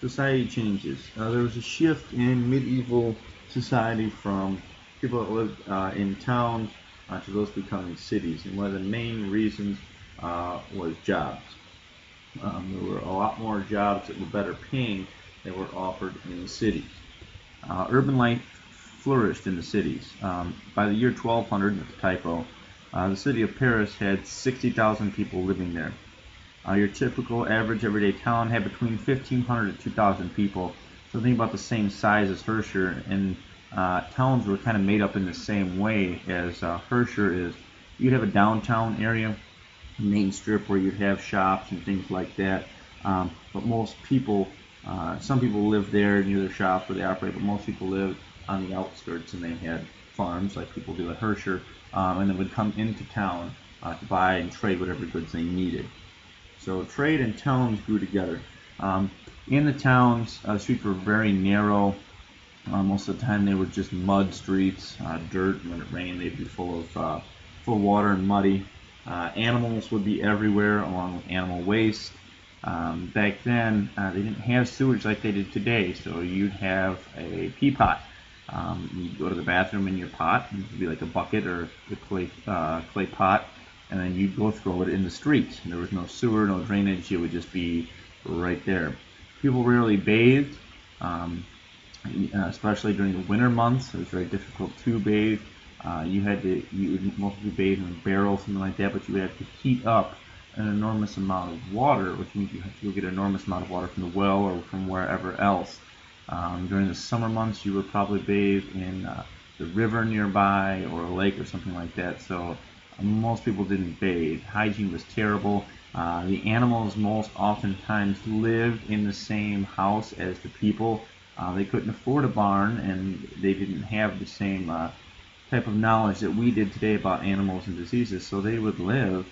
Society changes. There was a shift in medieval society from people that lived in towns to those becoming cities, and one of the main reasons was jobs. There were a lot more jobs that were better paying that were offered in the cities. Urban life flourished in the cities. By the year 1200, that's a typo, the city of Paris had 60,000 people living there. Your typical average everyday town had between 1,500 to 2,000 people. So think about the same size as Herscher, and towns were kind of made up in the same way as Herscher is. You'd have a downtown area, main strip, where you'd have shops and things like that. But most people, some people live there near their shops where they operate, but most people live on the outskirts, and they had farms like people do at Herscher, and then would come into town to buy and trade whatever goods they needed. So trade and towns grew together. In the towns, streets were very narrow. Most of the time they were just mud streets, dirt. When it rained, they'd be full of water and muddy. Animals would be everywhere, along with animal waste. Back then, they didn't have sewage like they did today, so you'd have a pea pot. You'd go to the bathroom in your pot, and it would be like a bucket or a clay pot, and then you'd go throw it in the street. There was no sewer, no drainage. It would just be right there. People rarely bathed, especially during the winter months. It was very difficult to bathe. You would mostly bathe in a barrel, something like that, but you would have to heat up an enormous amount of water, which means you have to go get an enormous amount of water from the well or from wherever else. During the summer months, you would probably bathe in the river nearby or a lake or something like that. So most people didn't bathe. Hygiene was terrible. The animals most oftentimes lived in the same house as the people. They couldn't afford a barn, and they didn't have the same type of knowledge that we did today about animals and diseases, so they would live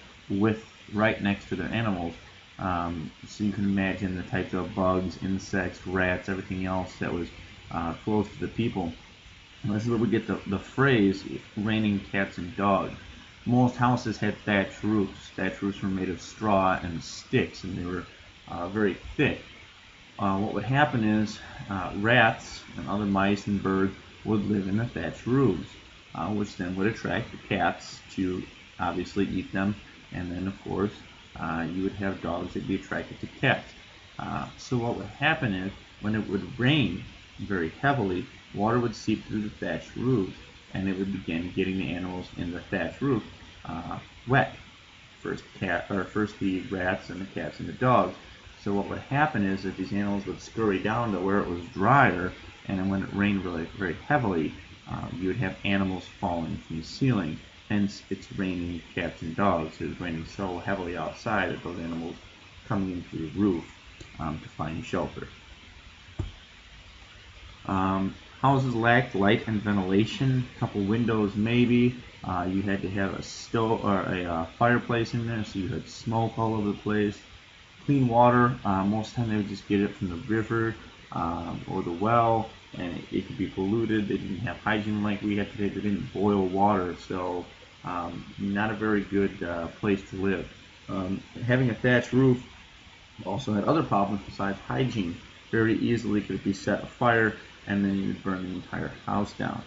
right next to their animals. So you can imagine the types of bugs, insects, rats, everything else that was close to the people. And this is where we get the phrase, raining cats and dogs. Most houses had thatched roofs. Thatched roofs were made of straw and sticks, and they were very thick. What would happen is rats and other mice and birds would live in the thatched roofs, which then would attract the cats to obviously eat them, and then of course you would have dogs that would be attracted to cats. So what would happen is when it would rain very heavily, water would seep through the thatched roofs, and it would begin getting the animals in the thatched roof wet. First the rats and the cats and the dogs. So what would happen is that these animals would scurry down to where it was drier, and then when it rained really very heavily, you would have animals falling from the ceiling. Hence, it's raining cats and dogs. It was raining so heavily outside that those animals coming in through the roof to find shelter. Houses lacked light and ventilation. A couple windows maybe. You had to have a stove or a fireplace in there, so you had smoke all over the place. Clean water. Most of the time they would just get it from the river or the well, and it could be polluted. They didn't have hygiene like we have today. They didn't boil water, so not a very good place to live. Having a thatched roof also had other problems besides hygiene. Very easily could it be set afire, and then you would burn the entire house down.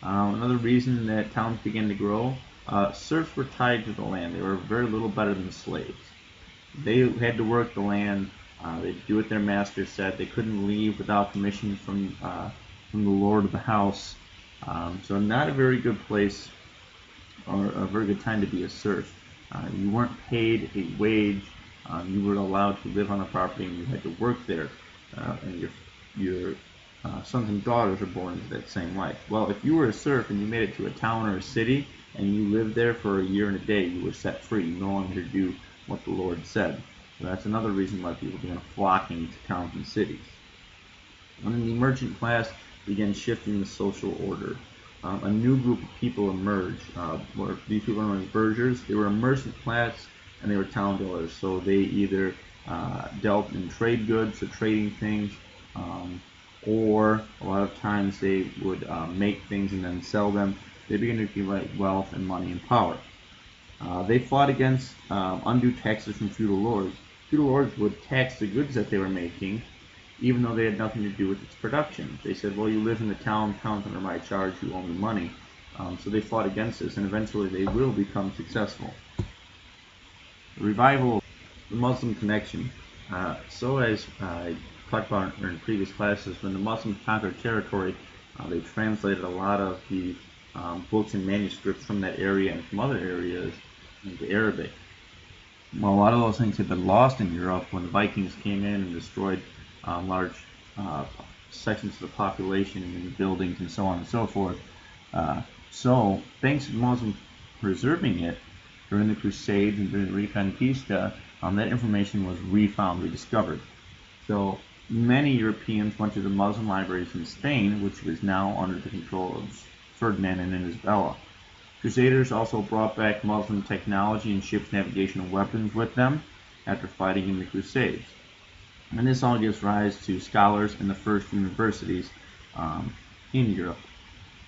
Another reason that towns began to grow, serfs were tied to the land. They were very little better than slaves. They had to work the land. They'd do what their master said. They couldn't leave without permission from the lord of the house. So not a very good place or a very good time to be a serf. You weren't paid a wage. You were allowed to live on the property, and you had to work there. And your sons and daughters are born into that same life. Well, if you were a serf and you made it to a town or a city and you lived there for a year and a day, you were set free. You no longer had to do what the Lord said. So that's another reason why people began flocking to towns and cities. When the merchant class began shifting the social order, a new group of people emerged. These people were known as burghers. They were a merchant class, and they were town dwellers. So they either dealt in trade goods, so trading things, or a lot of times they would make things and then sell them. They began to accumulate wealth and money and power. They fought against undue taxes from feudal lords. Feudal lords would tax the goods that they were making, even though they had nothing to do with its production. They said, well, you live in the town's under my charge, you owe me money. So they fought against this, and eventually they will become successful. The revival of the Muslim connection. So as I talked about in previous classes, when the Muslims conquered territory, they translated a lot of the books and manuscripts from that area and from other areas into Arabic. Well, a lot of those things had been lost in Europe when the Vikings came in and destroyed large sections of the population and buildings and so on and so forth. So, thanks to the Muslims preserving it during the Crusades and during the Reconquista, that information was refound, rediscovered. So, many Europeans went to the Muslim libraries in Spain, which was now under the control of Ferdinand and Isabella. Crusaders also brought back Muslim technology and ship navigation and weapons with them after fighting in the Crusades. And this all gives rise to scholars and the first universities in Europe.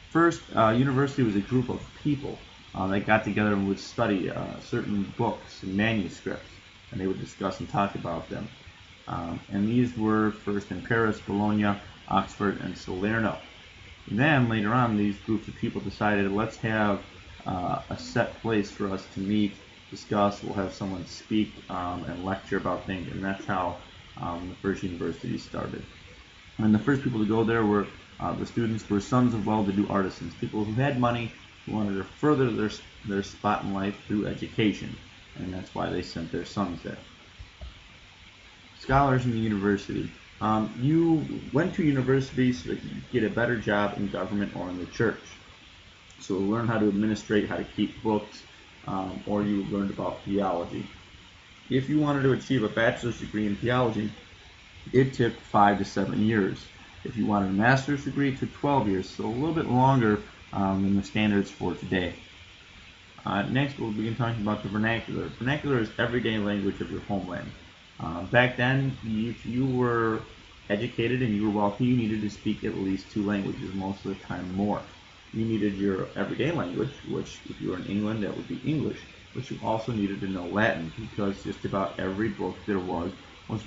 First, university was a group of people that got together and would study certain books and manuscripts, and they would discuss and talk about them. And these were first in Paris, Bologna, Oxford, and Salerno. And then later on, these groups of people decided, let's have a set place for us to meet, discuss. We'll have someone speak and lecture about things, and that's how the first university started. And the first people to go there were the students were sons of well-to-do artisans, people who had money, who wanted to further their spot in life through education, and that's why they sent their sons there. Scholars in the university. You went to university so that you could get a better job in government or in the church. So learn how to administrate, how to keep books, or you learned about theology. If you wanted to achieve a bachelor's degree in theology, it took 5 to 7 years. If you wanted a master's degree, it took 12 years, so a little bit longer than the standards for today. Next, we'll begin talking about the vernacular. Vernacular is everyday language of your homeland. Back then, if you were educated and you were wealthy, you needed to speak at least 2 languages, most of the time more. You needed your everyday language, which if you were in England, that would be English, but you also needed to know Latin, because just about every book there was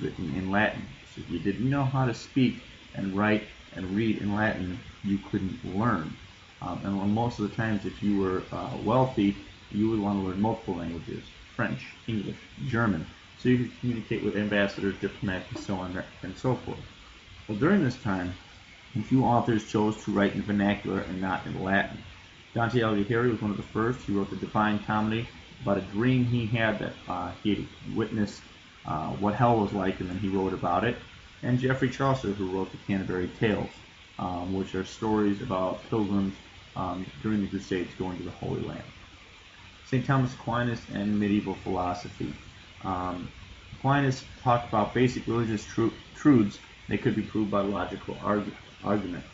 written in Latin. So if you didn't know how to speak and write and read in Latin, you couldn't learn. And most of the times, if you were wealthy, you would want to learn multiple languages: French, English, German, so you could communicate with ambassadors, diplomats, and so on and so forth. Well, during this time, a few authors chose to write in vernacular and not in Latin. Dante Alighieri was one of the first. He wrote the Divine Comedy about a dream he had that he had witnessed what hell was like, and then he wrote about it. And Geoffrey Chaucer, who wrote the Canterbury Tales, which are stories about pilgrims during the Crusades going to the Holy Land. St. Thomas Aquinas and medieval philosophy. Aquinas talked about basic religious truths that could be proved by logical argument.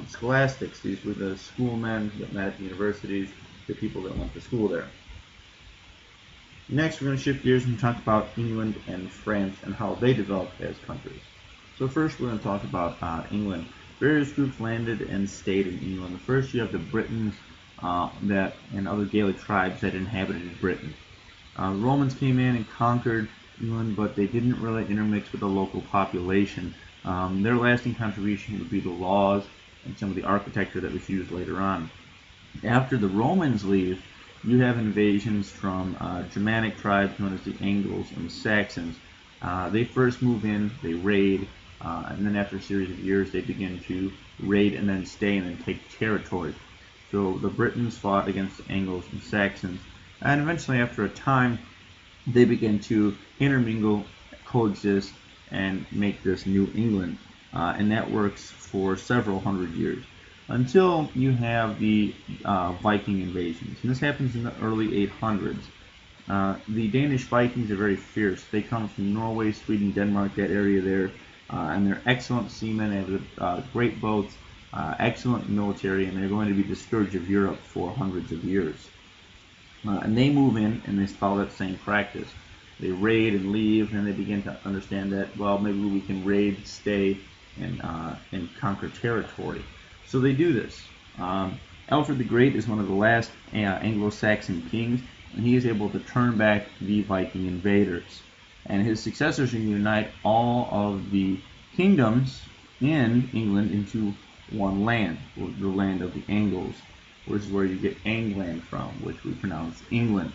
Scholastics, these were the schoolmen that met at the universities, the people that went to school there. Next, we're going to shift gears and talk about England and France and how they developed as countries. So first, we're going to talk about England. Various groups landed and stayed in England. First, you have the Britons and other Gaelic tribes that inhabited Britain. Romans came in and conquered England, but they didn't really intermix with the local population. Their lasting contribution would be the laws and some of the architecture that was used later on. After the Romans leave, you have invasions from Germanic tribes known as the Angles and the Saxons. They first move in, they raid, and then after a series of years they begin to raid and then stay and then take territory. So the Britons fought against the Angles and Saxons, and eventually after a time they begin to intermingle, coexist, and make this New England. And that works for several hundred years until you have the Viking invasions. And this happens in the early 800s. The Danish Vikings are very fierce. They come from Norway, Sweden, Denmark, that area there, and they're excellent seamen. They have great boats, excellent military, and they're going to be the scourge of Europe for hundreds of years. And they move in and they follow that same practice. They raid and leave, and they begin to understand that, well, maybe we can raid, stay, and conquer territory. So they do this. Alfred the Great is one of the last Anglo-Saxon kings, and he is able to turn back the Viking invaders. And his successors can unite all of the kingdoms in England into one land, the land of the Angles, which is where you get England from, which we pronounce England.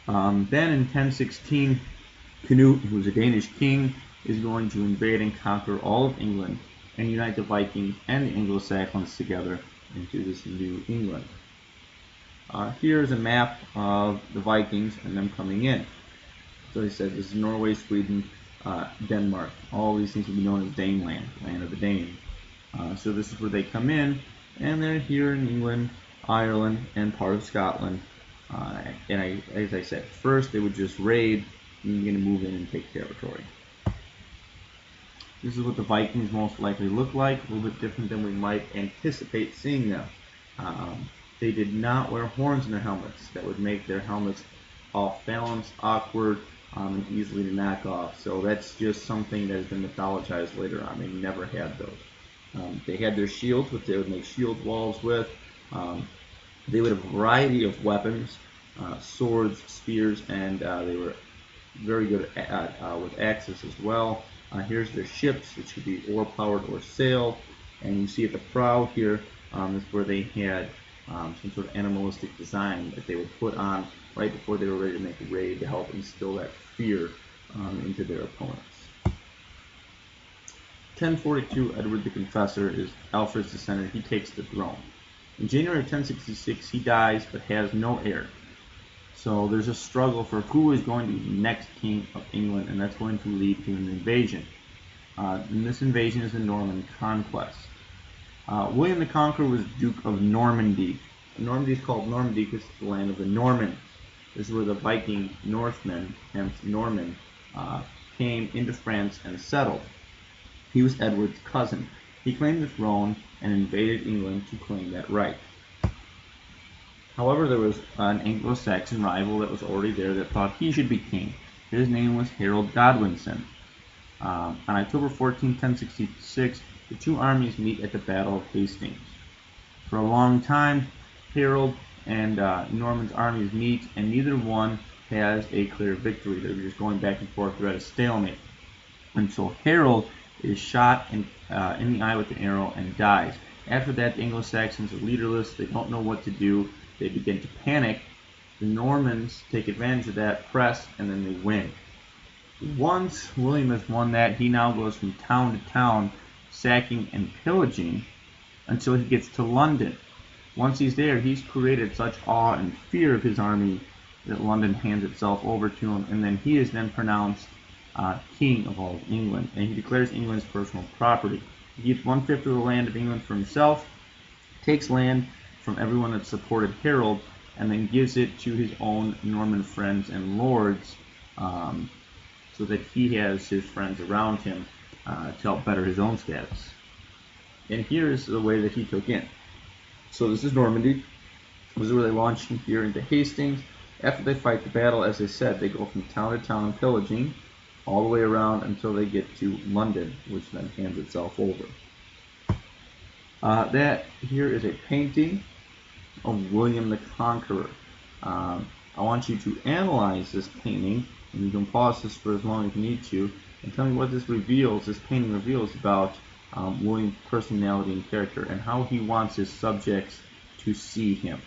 Then in 1016, Canute, who was a Danish king, is going to invade and conquer all of England and unite the Vikings and the Anglo-Saxons together into this new England. Here's a map of the Vikings and them coming in. So he said this is Norway, Sweden, Denmark. All these things will be known as Daneland, land of the Danes. So this is where they come in, and they're here in England, Ireland, and part of Scotland. As I said, first they would just raid, and you're going to move in and take territory. This is what the Vikings most likely look like, a little bit different than we might anticipate seeing them. They did not wear horns in their helmets. That would make their helmets off balance, awkward, and easily to knock off. So that's just something that has been mythologized later on. They never had those. They had their shields, which they would make shield walls with. They would have a variety of weapons, swords, spears, and they were very good with axes as well. Here's their ships, which could be oar-powered or sail. And you see at the prow here is where they had some sort of animalistic design that they would put on right before they were ready to make a raid to help instill that fear into their opponents. 1042, Edward the Confessor is Alfred's descendant. He takes the throne. In January of 1066, he dies but has no heir. So there's a struggle for who is going to be the next king of England, and that's going to lead to an invasion. And this invasion is the Norman conquest. William the Conqueror was Duke of Normandy. Normandy is called Normandy because it's the land of the Normans. This is where the Viking Northmen, hence Norman, came into France and settled. He was Edward's cousin. He claimed the throne and invaded England to claim that right. However, there was an Anglo-Saxon rival that was already there that thought he should be king. His name was Harold Godwinson. On October 14, 1066, the two armies meet at the Battle of Hastings. For a long time, Harold and Norman's armies meet, and neither one has a clear victory. They're just going back and forth. They're at a stalemate. And so Harold is shot in the eye with an arrow and dies. After that, the Anglo-Saxons are leaderless. They don't know what to do. They begin to panic. The Normans take advantage of that, press, and then they win. Once William has won that, he now goes from town to town, sacking and pillaging until he gets to London. Once he's there, he's created such awe and fear of his army that London hands itself over to him, and then he is then pronounced king of all of England, and he declares England's personal property. He gets 1/5 of the land of England for himself, takes land from everyone that supported Harold, and then gives it to his own Norman friends and lords, so that he has his friends around him to help better his own status. And here's the way that he took in. So this is Normandy. This is where they launch here into Hastings. After they fight the battle, as I said, they go from town to town pillaging all the way around until they get to London, which then hands itself over. That here is a painting of William the Conqueror. I want you to analyze this painting, and you can pause this for as long as you need to, and tell me what this painting reveals about William's personality and character, and how he wants his subjects to see him.